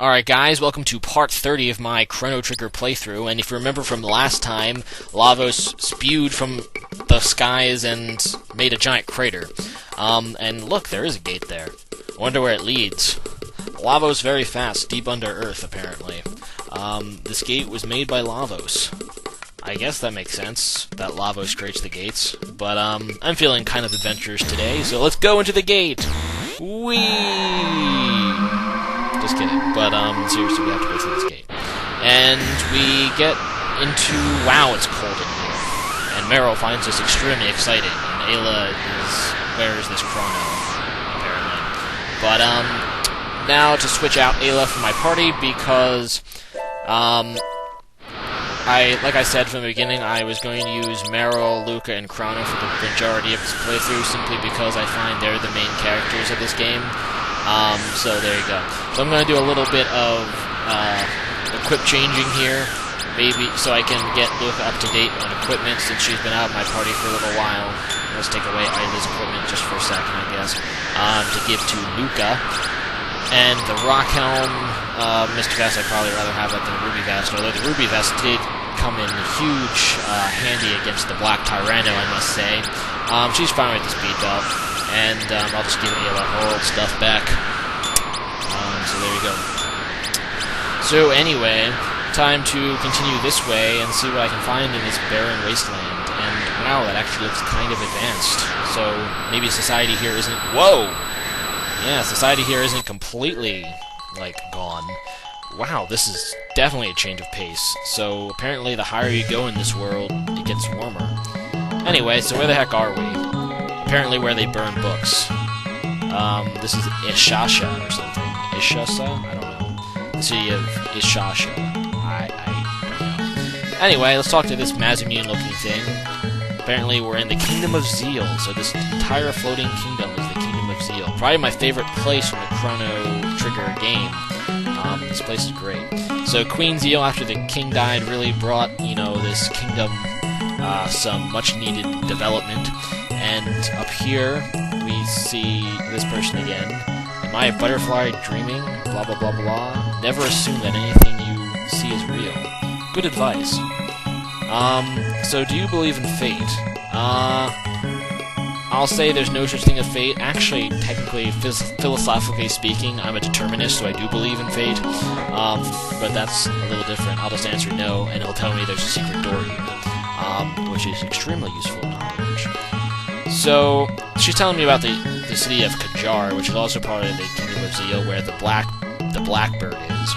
Alright guys, welcome to part 30 of my Chrono Trigger playthrough, and if you remember from the last time, Lavos spewed from the skies and made a giant crater. And look, there is a gate there. I wonder where it leads. Lavos very fast, deep under Earth, apparently. This gate was made by Lavos. I guess that makes sense, that Lavos creates the gates. But, I'm feeling kind of adventurous today, so let's go into the gate! Whee! Just kidding, but seriously, we have to go through this gate. And we get into, wow, it's cold in here. And Meryl finds this extremely exciting, and Ayla wears this Chrono, apparently. But, now to switch out Ayla from my party, because, like I said from the beginning, I was going to use Meryl, Luca, and Chrono for the majority of this playthrough, simply because I find they're the main characters of this game. So there you go. So I'm going to do a little bit of equip changing here, maybe so I can get Luca up to date on equipment since she's been out of my party for a little while. Let's take away Ayla's equipment just for a second, I guess, to give to Luca. And the Rock Helm, Mr. Vest, I'd probably rather have that than the Ruby Vest, although the Ruby Vest did come in huge handy against the Black Tyranno, I must say. She's fine with this beat up. And I'll just give Ayla her old stuff back. So there you go. So anyway, time to continue this way and see what I can find in this barren wasteland. And wow, that actually looks kind of advanced. So maybe society here isn't... Whoa! Yeah, society here isn't completely, like, gone. Wow, this is definitely a change of pace. So apparently the higher you go in this world, it gets warmer. Anyway, so where the heck are we? Apparently where they burn books. This is Ishasha or something. Ishasa? I don't know. The city of Ishasha. I don't know. Anyway, let's talk to this Mazamune-looking thing. Apparently we're in the Kingdom of Zeal, so this entire floating kingdom is the Kingdom of Zeal. Probably my favorite place from the Chrono Trigger game. This place is great. So Queen Zeal, after the king died, really brought, you know, this kingdom some much-needed development. And up here, we see this person again. Am I a butterfly dreaming? Blah, blah, blah, blah. Never assume that anything you see is real. Good advice. So do you believe in fate? I'll say there's no such thing as fate. Actually, technically, philosophically speaking, I'm a determinist, so I do believe in fate. But that's a little different. I'll just answer no, and it'll tell me there's a secret door here, which is extremely useful knowledge. So, she's telling me about the city of Kajar, which is also part of the Kingdom of Zeal, where the Blackbird is.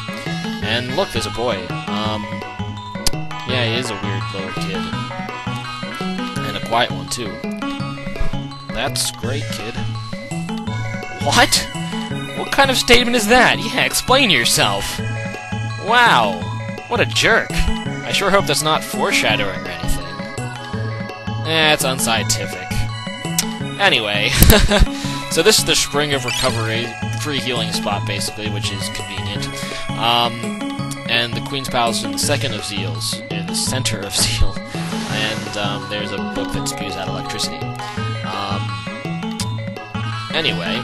And look, there's a boy. Yeah, he is a weird little kid. And a quiet one, too. That's great, kid. What? What kind of statement is that? Yeah, explain yourself. Wow. What a jerk. I sure hope that's not foreshadowing or anything. It's unscientific. Anyway, so this is the Spring of Recovery, free healing spot, basically, which is convenient. And the Queen's Palace is in the second of Zeals, in the center of Zeal. And there's a book that spews out electricity. Anyway,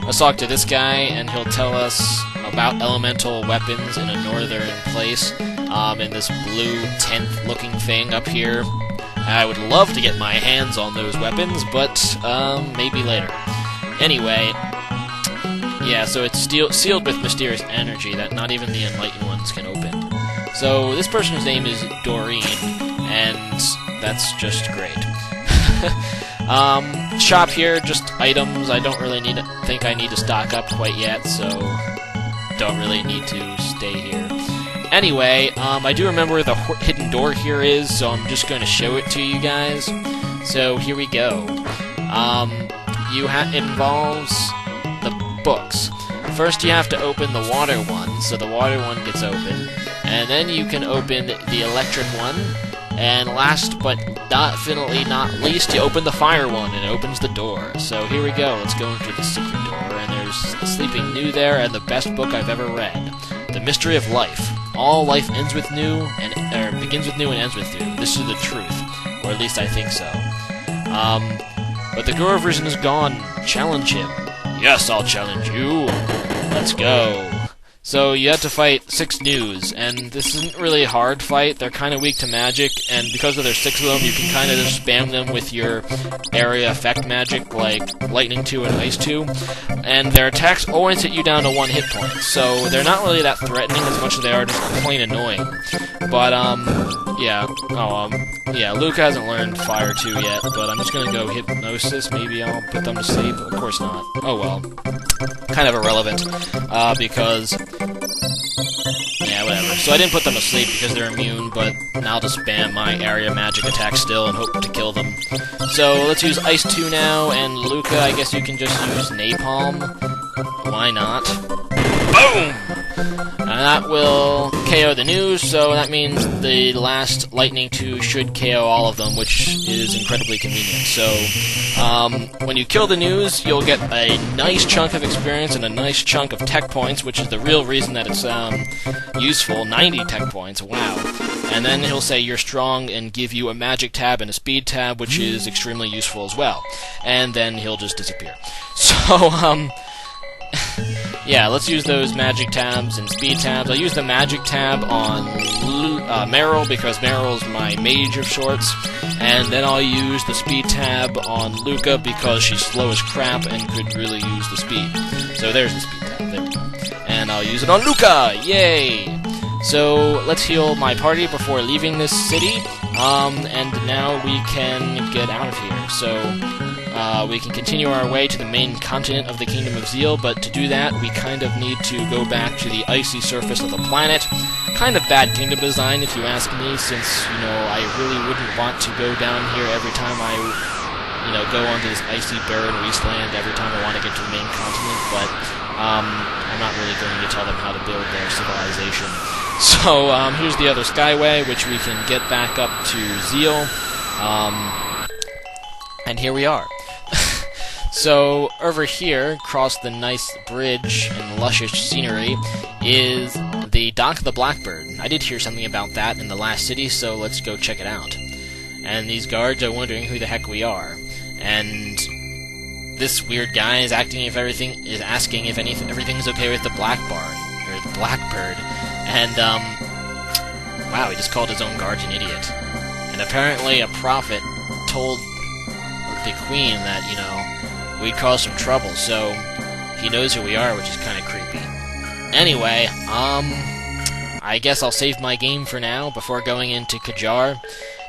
let's talk to this guy, and he'll tell us about elemental weapons in a northern place, in this blue tent-looking thing up here. I would love to get my hands on those weapons, but, maybe later. Anyway, yeah, so it's sealed with mysterious energy that not even the enlightened ones can open. So, this person's name is Doreen, and that's just great. Shop here, just items. I don't really think I need to stock up quite yet, so don't really need to stay here. Anyway, I do remember where the hidden door here is, so I'm just going to show it to you guys. So here we go. It involves the books. First you have to open the water one, so the water one gets open. And then you can open the electric one. And last but definitely not least, you open the fire one, and it opens the door. So here we go, let's go into the secret door. And there's Sleeping New there, and the best book I've ever read. The Mystery of Life. All life ends with new, or begins with new and ends with new. This is the truth, or at least I think so. But the Guru version is gone. Challenge him. Yes, I'll challenge you. Let's go. So you have to fight 6 news, and this isn't really a hard fight. They're kind of weak to magic, and because there's 6 of them, you can kind of just spam them with your area effect magic, like Lightning 2 and Ice 2. And their attacks always hit you down to 1 hit point, so they're not really that threatening as much as they are just plain annoying. But, yeah. Yeah, Luca hasn't learned Fire 2 yet, but I'm just gonna go Hypnosis. Maybe I'll put them to sleep. Of course not. Oh well. Kind of irrelevant, because... yeah, whatever. So I didn't put them to sleep because they're immune, but now I'll just spam my area magic attack still and hope to kill them. So let's use Ice 2 now, and Luca, I guess you can just use Napalm. Why not? Boom! And that will KO the news, so that means the last Lightning 2 should KO all of them, which is incredibly convenient. So, when you kill the news, you'll get a nice chunk of experience and a nice chunk of tech points, which is the real reason that it's useful. 90 tech points, wow. And then he'll say you're strong and give you a magic tab and a speed tab, which is extremely useful as well. And then he'll just disappear. So, yeah, let's use those magic tabs and speed tabs. I'll use the magic tab on Meryl, because Meryl's my mage of sorts. And then I'll use the speed tab on Luca, because she's slow as crap and could really use the speed. So there's the speed tab, there we go. And I'll use it on Luca! Yay! So let's heal my party before leaving this city. And now we can get out of here. So... we can continue our way to the main continent of the Kingdom of Zeal, but to do that, we kind of need to go back to the icy surface of the planet. Kind of bad kingdom design, if you ask me, since, you know, I really wouldn't want to go down here every time I, you know, go onto this icy, barren wasteland every time I want to get to the main continent, but, I'm not really going to tell them how to build their civilization. So, here's the other Skyway, which we can get back up to Zeal, and here we are. So, over here, across the nice bridge and luscious scenery, is the Dock of the Blackbird. I did hear something about that in the last city, so let's go check it out. And these guards are wondering who the heck we are. And this weird guy is asking if everything's okay with the the Blackbird. And, wow, he just called his own guards an idiot. And apparently a prophet told the queen that, you know, we'd cause some trouble, so he knows who we are, which is kind of creepy. Anyway, I guess I'll save my game for now before going into Kajar.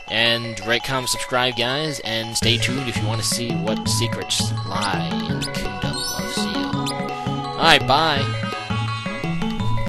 And rate, comment, subscribe, guys, and stay tuned if you want to see what secrets lie in the Kingdom of Zeal. Alright, bye!